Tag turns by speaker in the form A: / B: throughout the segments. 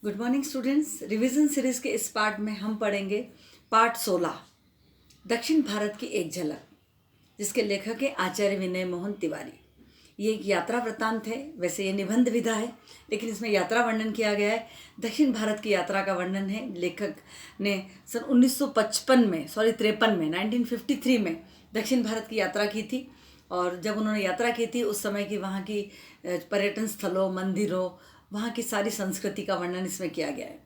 A: Good morning students. Revision series के इस part में हम पढ़ेंगे पार्ट 16 दक्षिण भारत की एक झलक, जिसके लेखक है आचार्य विनय मोहन तिवारी। ये एक यात्रा वृत्तांत है। वैसे ये निबंध विधा है, लेकिन इसमें यात्रा वर्णन किया गया है। दक्षिण भारत की यात्रा का वर्णन है। लेखक ने सन 1953 में 1953 में दक्षिण भारत की यात्रा की थी। और जब उन्होंने यात्रा की थी उस समय की वहाँ की पर्यटन स्थलों, मंदिरों, वहाँ की सारी संस्कृति का वर्णन इसमें किया गया है।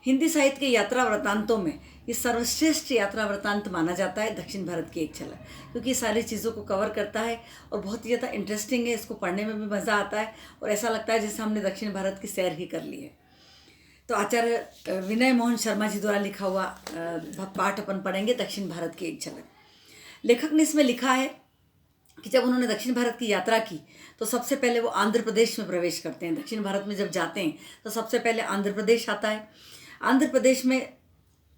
A: हिंदी साहित्य के यात्रा वृत्तांतों में ये सर्वश्रेष्ठ यात्रा वृत्तांत माना जाता है दक्षिण भारत की एक झलक, क्योंकि ये सारी चीज़ों को कवर करता है और बहुत ही ज़्यादा इंटरेस्टिंग है। इसको पढ़ने में भी मज़ा आता है और ऐसा लगता है जैसे हमने दक्षिण भारत की सैर ही कर ली है। तो आचार्य विनय मोहन शर्मा जी द्वारा लिखा हुआ पाठ अपन पढ़ेंगे, दक्षिण भारत की एक झलक। लेखक ने इसमें लिखा है कि जब उन्होंने दक्षिण भारत की यात्रा की तो सबसे पहले वो आंध्र प्रदेश में प्रवेश करते हैं। दक्षिण भारत में जब जाते हैं तो सबसे पहले आंध्र प्रदेश आता है। आंध्र प्रदेश में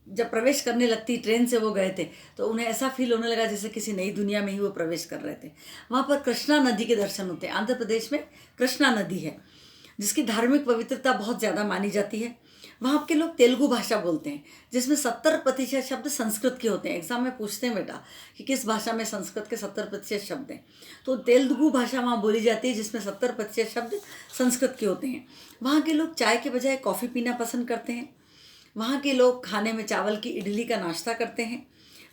A: जब प्रवेश करने लगती, ट्रेन से वो गए थे, तो उन्हें ऐसा फील होने लगा जैसे किसी नई दुनिया में ही वो प्रवेश कर रहे थे। वहाँ पर कृष्णा नदी के दर्शन होते हैं। आंध्र प्रदेश में कृष्णा नदी है, जिसकी धार्मिक पवित्रता बहुत ज़्यादा मानी जाती है। वहाँ के लोग तेलुगु भाषा बोलते हैं, जिसमें 70% शब्द संस्कृत के होते हैं। एग्जाम में पूछते हैं बेटा कि किस भाषा में संस्कृत के 70% शब्द हैं, तो तेलुगु भाषा वहाँ बोली जाती है, जिसमें 70% शब्द संस्कृत के होते हैं। वहाँ के लोग चाय के बजाय कॉफ़ी पीना पसंद करते हैं। वहाँ के लोग खाने में चावल की इडली का नाश्ता करते हैं।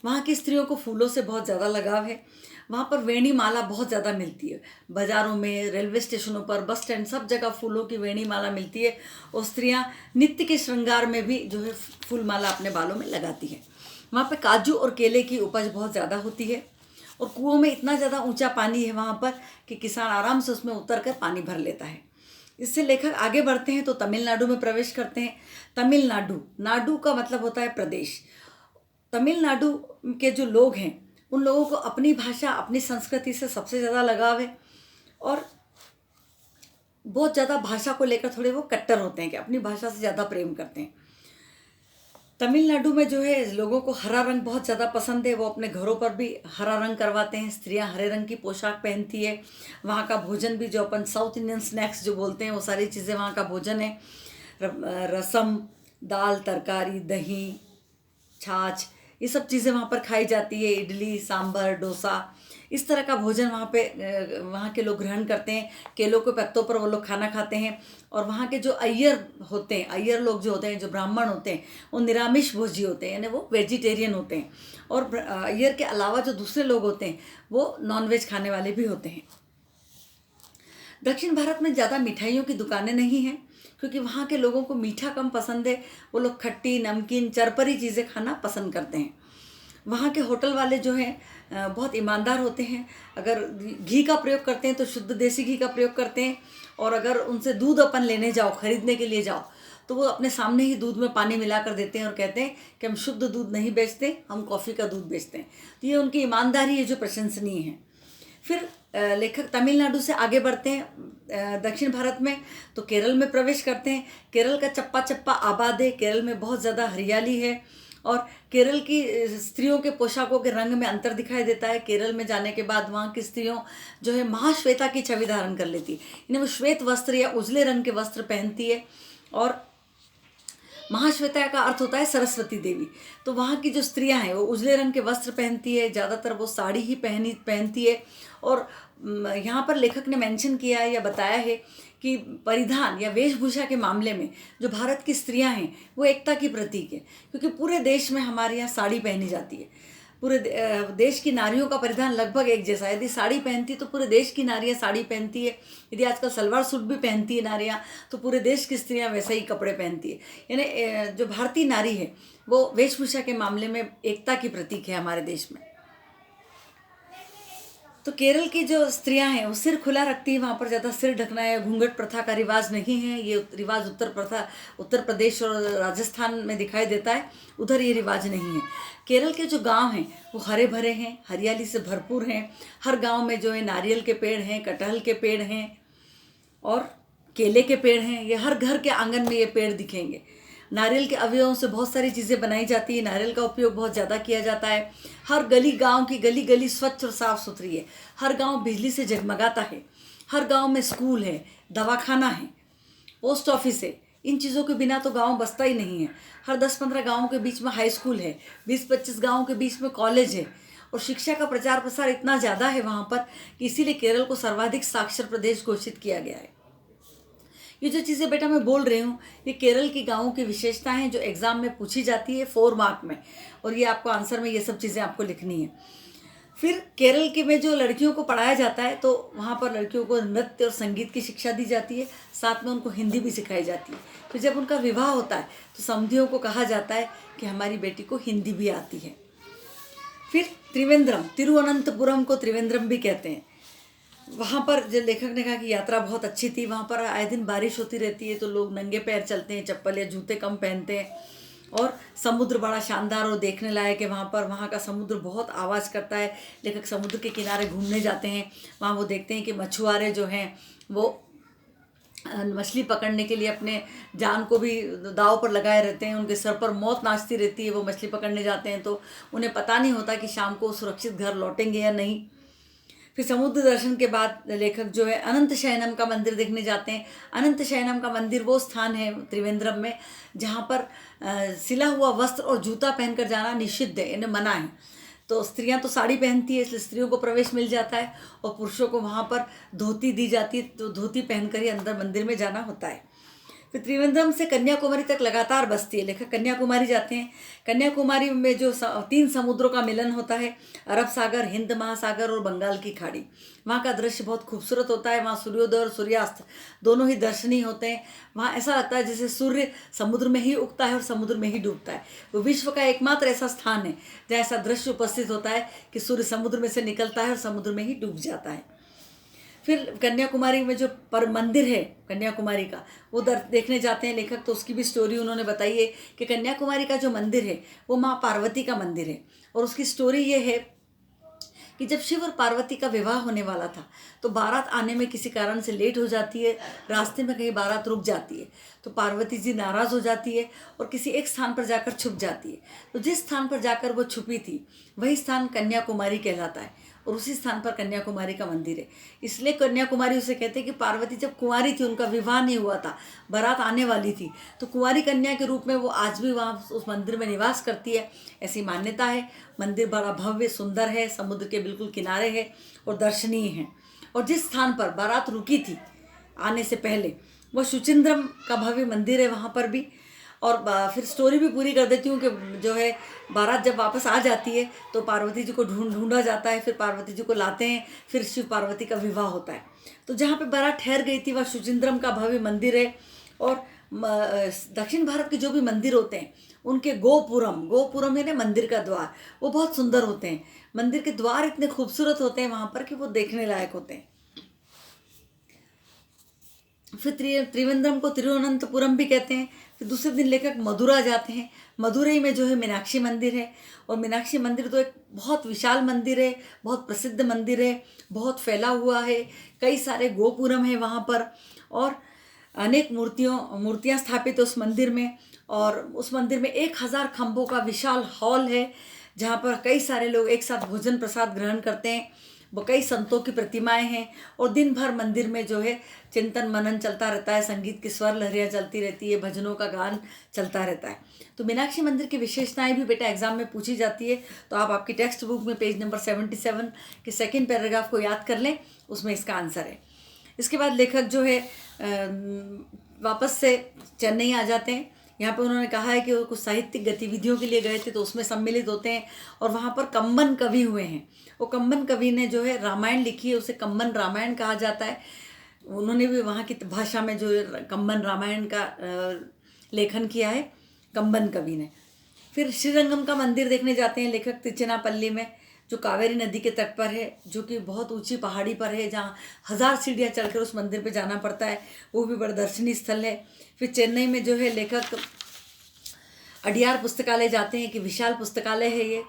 A: वहाँ की स्त्रियों को फूलों से बहुत ज़्यादा लगाव है। वहाँ पर वेणी माला बहुत ज़्यादा मिलती है। बाज़ारों में, रेलवे स्टेशनों पर, बस स्टैंड, सब जगह फूलों की वेणी माला मिलती है। और स्त्रियाँ नित्य के श्रृंगार में भी जो है फूल माला अपने बालों में लगाती है। वहाँ पे काजू और केले की उपज बहुत ज़्यादा होती है। और कुओं में इतना ज़्यादा ऊंचा पानी है वहाँ पर कि किसान आराम से उसमें उतर कर पानी भर लेता है। इससे लेखक आगे बढ़ते हैं तो तमिलनाडु में प्रवेश करते हैं। तमिलनाडु, नाडु का मतलब होता है प्रदेश। तमिलनाडु के जो लोग हैं उन लोगों को अपनी भाषा, अपनी संस्कृति से सबसे ज़्यादा लगाव है और बहुत ज़्यादा भाषा को लेकर थोड़े वो कट्टर होते हैं कि अपनी भाषा से ज़्यादा प्रेम करते हैं। तमिलनाडु में जो है लोगों को हरा रंग बहुत ज़्यादा पसंद है। वो अपने घरों पर भी हरा रंग करवाते हैं। स्त्रियां हरे रंग की पोशाक पहनती है। वहाँ का भोजन भी, जो अपन साउथ इंडियन स्नैक्स जो बोलते हैं, वो सारी चीज़ें वहाँ का भोजन है। रसम, दाल, तरकारी, दही, छाछ, ये सब चीज़ें वहाँ पर खाई जाती है। इडली, सांभर, डोसा, इस तरह का भोजन वहाँ के लोग ग्रहण करते हैं। केलों के पत्तों पर वो लोग खाना खाते हैं। और वहाँ के जो अय्यर होते हैं, अय्यर लोग जो होते हैं, जो ब्राह्मण होते हैं, वो निरामिष भोजी होते हैं, यानी वो वेजिटेरियन होते हैं। और अय्यर के अलावा जो दूसरे लोग होते हैं वो नॉनवेज खाने वाले भी होते हैं। दक्षिण भारत में ज़्यादा मिठाइयों की दुकानें नहीं हैं, क्योंकि वहाँ के लोगों को मीठा कम पसंद है। वो लोग खट्टी, नमकीन, चरपरी चीज़ें खाना पसंद करते हैं। वहाँ के होटल वाले जो हैं बहुत ईमानदार होते हैं। अगर घी का प्रयोग करते हैं तो शुद्ध देसी घी का प्रयोग करते हैं। और अगर उनसे दूध अपन लेने जाओ, खरीदने के लिए जाओ, तो वो अपने सामने ही दूध में पानी मिला कर देते हैं और कहते हैं कि हम शुद्ध दूध नहीं बेचते, हम कॉफ़ी का दूध बेचते हैं। तो ये उनकी ईमानदारी है जो प्रशंसनीय है। फिर लेखक तमिलनाडु से आगे बढ़ते हैं दक्षिण भारत में, तो केरल में प्रवेश करते हैं। केरल का चप्पा चप्पा आबाद है। केरल में बहुत ज़्यादा हरियाली है और केरल की स्त्रियों के पोशाकों के रंग में अंतर दिखाई देता है। केरल में जाने के बाद वहाँ की स्त्रियों जो है महाश्वेता की छवि धारण कर लेती है, यानी वो श्वेत वस्त्र या उजले रंग के वस्त्र पहनती है। और महाश्वेता का अर्थ होता है सरस्वती देवी। तो वहाँ की जो स्त्रियां हैं वो उजले रंग के वस्त्र पहनती है, ज़्यादातर वो साड़ी ही पहनती है। और यहाँ पर लेखक ने मेंशन किया है या बताया है कि परिधान या वेशभूषा के मामले में जो भारत की स्त्रियां हैं वो एकता की प्रतीक है, क्योंकि पूरे देश में हमारे यहाँ साड़ी पहनी जाती है। पूरे देश की नारियों का परिधान लगभग एक जैसा है। यदि साड़ी पहनती तो पूरे देश की नारियाँ साड़ी पहनती है। यदि आजकल सलवार सूट भी पहनती है नारियाँ, तो पूरे देश की स्त्रियाँ वैसे ही कपड़े पहनती है। यानी जो भारतीय नारी है वो वेशभूषा के मामले में एकता की प्रतीक है हमारे देश में। तो केरल की जो स्त्रियां हैं वो सिर खुला रखती है। वहाँ पर ज़्यादा सिर ढकना या घूंघट प्रथा का रिवाज नहीं है। ये रिवाज उत्तर प्रदेश और राजस्थान में दिखाई देता है, उधर ये रिवाज नहीं है। केरल के जो गांव हैं वो हरे भरे हैं, हरियाली से भरपूर हैं। हर गांव में जो है नारियल के पेड़ हैं, कटहल के पेड़ हैं और केले के पेड़ हैं। ये हर घर के आंगन में ये पेड़ दिखेंगे। नारियल के अवयवों से बहुत सारी चीज़ें बनाई जाती है। नारियल का उपयोग बहुत ज़्यादा किया जाता है। हर गली, गांव की गली गली स्वच्छ और साफ़ सुथरी है। हर गांव बिजली से जगमगाता है। हर गांव में स्कूल है, दवाखाना है, पोस्ट ऑफिस है, इन चीज़ों के बिना तो गांव बसता ही नहीं है। हर 10-15 गांवों के बीच में हाई स्कूल है, 20-25 गांवों के बीच में कॉलेज है, और शिक्षा का प्रचार प्रसार इतना ज़्यादा है वहाँ पर कि इसीलिए केरल को सर्वाधिक साक्षर प्रदेश घोषित किया गया है। ये जो चीज़ें बेटा मैं बोल रही हूँ, ये केरल की गाँवों की विशेषताएं हैं जो एग्ज़ाम में पूछी जाती है 4 मार्क में, और ये आपको आंसर में ये सब चीज़ें आपको लिखनी है। फिर केरल के में जो लड़कियों को पढ़ाया जाता है, तो वहाँ पर लड़कियों को नृत्य और संगीत की शिक्षा दी जाती है, साथ में उनको हिंदी भी सिखाई जाती है। फिर जब उनका विवाह होता है तो समधियों को कहा जाता है कि हमारी बेटी को हिंदी भी आती है। फिर त्रिवेंद्रम, तिरुवनंतपुरम को त्रिवेंद्रम भी कहते हैं। वहाँ पर जो लेखक ने कहा कि यात्रा बहुत अच्छी थी, वहाँ पर आए दिन बारिश होती रहती है, तो लोग नंगे पैर चलते हैं, चप्पल या जूते कम पहनते हैं, और समुद्र बड़ा शानदार और देखने लायक है वहाँ पर। वहाँ का समुद्र बहुत आवाज़ करता है। लेखक समुद्र के किनारे घूमने जाते हैं, वहाँ वो देखते हैं कि मछुआरे जो हैं वो मछली पकड़ने के लिए अपने जान को भी दाव पर लगाए रहते हैं, उनके सर पर मौत नाचती रहती है। वो मछली पकड़ने जाते हैं तो उन्हें पता नहीं होता कि शाम को सुरक्षित घर लौटेंगे या नहीं। फिर समुद्र दर्शन के बाद लेखक जो है अनंत शयनम का मंदिर देखने जाते हैं। अनंत शयनम का मंदिर वो स्थान है त्रिवेंद्रम में जहाँ पर सिला हुआ वस्त्र और जूता पहनकर जाना निषिद्ध है, इन्हें मना है। तो स्त्रियां तो साड़ी पहनती है, इसलिए स्त्रियों को प्रवेश मिल जाता है, और पुरुषों को वहाँ पर धोती दी जाती है, तो धोती पहनकर ही अंदर मंदिर में जाना होता है। फिर त्रिवेंद्रम से कन्याकुमारी तक लगातार बसती है। लेखक कन्याकुमारी जाते हैं। कन्याकुमारी में जो 3 समुद्रों का मिलन होता है, अरब सागर, हिंद महासागर और बंगाल की खाड़ी, वहाँ का दृश्य बहुत खूबसूरत होता है। वहाँ सूर्योदय और सूर्यास्त दोनों ही दर्शनीय होते हैं। वहाँ ऐसा लगता है जैसे सूर्य समुद्र में ही उगता है और समुद्र में ही डूबता है। वो विश्व का एकमात्र ऐसा स्थान है जहाँ ऐसा दृश्य उपस्थित होता है कि सूर्य समुद्र में से निकलता है और समुद्र में ही डूब जाता है। फिर कन्याकुमारी में जो पर मंदिर है कन्याकुमारी का, वो देखने जाते हैं लेखक, तो उसकी भी स्टोरी उन्होंने बताई है कि कन्याकुमारी का जो मंदिर है वो माँ पार्वती का मंदिर है। और उसकी स्टोरी ये है कि जब शिव और पार्वती का विवाह होने वाला था तो बारात आने में किसी कारण से लेट हो जाती है, रास्ते में कहीं बारात रुक जाती है, तो पार्वती जी नाराज़ हो जाती है और किसी एक स्थान पर जाकर छुप जाती है। तो जिस स्थान पर जाकर वो छुपी थी वही स्थान कन्याकुमारी कहलाता है, और उसी स्थान पर कन्याकुमारी का मंदिर है। इसलिए कन्याकुमारी उसे कहते हैं कि पार्वती जब कुंवारी थी, उनका विवाह नहीं हुआ था, बारात आने वाली थी, तो कुंवारी कन्या के रूप में वो आज भी वहाँ उस मंदिर में निवास करती है, ऐसी मान्यता है। मंदिर बड़ा भव्य सुंदर है, समुद्र के बिल्कुल किनारे है और दर्शनीय है। और जिस स्थान पर बारात रुकी थी आने से पहले, वह शुचिंद्रम का भव्य मंदिर है वहाँ पर भी। और फिर स्टोरी भी पूरी कर देती हूँ कि जो है बारात जब वापस आ जाती है तो पार्वती जी को ढूंढा जाता है, फिर पार्वती जी को लाते हैं, फिर शिव पार्वती का विवाह होता है। तो जहाँ पे बारात ठहर गई थी वह शुचिंद्रम का भव्य मंदिर है। और दक्षिण भारत के जो भी मंदिर होते हैं उनके गोपुरम यानी मंदिर का द्वार, वो बहुत सुंदर होते हैं। मंदिर के द्वार इतने खूबसूरत होते हैं वहाँ पर कि वो देखने लायक होते हैं। फिर त्रिवेंद्रम को तिरुवनंतपुरम भी कहते हैं। फिर दूसरे दिन लेखक मदुरा जाते हैं। मदुरई में जो है मीनाक्षी मंदिर है, और मीनाक्षी मंदिर तो एक बहुत विशाल मंदिर है, बहुत प्रसिद्ध मंदिर है, बहुत फैला हुआ है, कई सारे गोपुरम है वहाँ पर, और अनेक मूर्तियाँ स्थापित है उस मंदिर में। और उस मंदिर में 1000 खम्भों का विशाल हॉल है जहाँ पर कई सारे लोग एक साथ भोजन प्रसाद ग्रहण करते हैं। वो कई संतों की प्रतिमाएं हैं, और दिन भर मंदिर में जो है चिंतन मनन चलता रहता है, संगीत की स्वर लहरियाँ चलती रहती है, भजनों का गान चलता रहता है। तो मीनाक्षी मंदिर की विशेषताएं भी बेटा एग्जाम में पूछी जाती है, तो आप आपकी टेक्स्ट बुक में पेज नंबर 77 के सेकेंड पैराग्राफ को याद कर लें, उसमें इसका आंसर है। इसके बाद लेखक जो है वापस से चेन्नई आ जाते हैं। यहाँ पे उन्होंने कहा है कि वो कुछ साहित्यिक गतिविधियों के लिए गए थे, तो उसमें सम्मिलित होते हैं, और वहाँ पर कम्बन कवि हुए हैं। वो कम्बन कवि ने जो है रामायण लिखी है, उसे कम्बन रामायण कहा जाता है। उन्होंने भी वहाँ की भाषा में जो कम्बन रामायण का लेखन किया है कम्बन कवि ने। फिर श्रीरंगम का मंदिर देखने जाते हैं लेखक तिरुचिरापल्ली में, जो कावेरी नदी के तट पर है, जो कि बहुत ऊंची पहाड़ी पर है, जहाँ 1000 सीढ़ियाँ चढ़कर उस मंदिर पे जाना पड़ता है। वो भी बड़ा दर्शनीय स्थल है। फिर चेन्नई में जो है लेखक अडियार पुस्तकालय जाते हैं, कि विशाल पुस्तकालय है ये,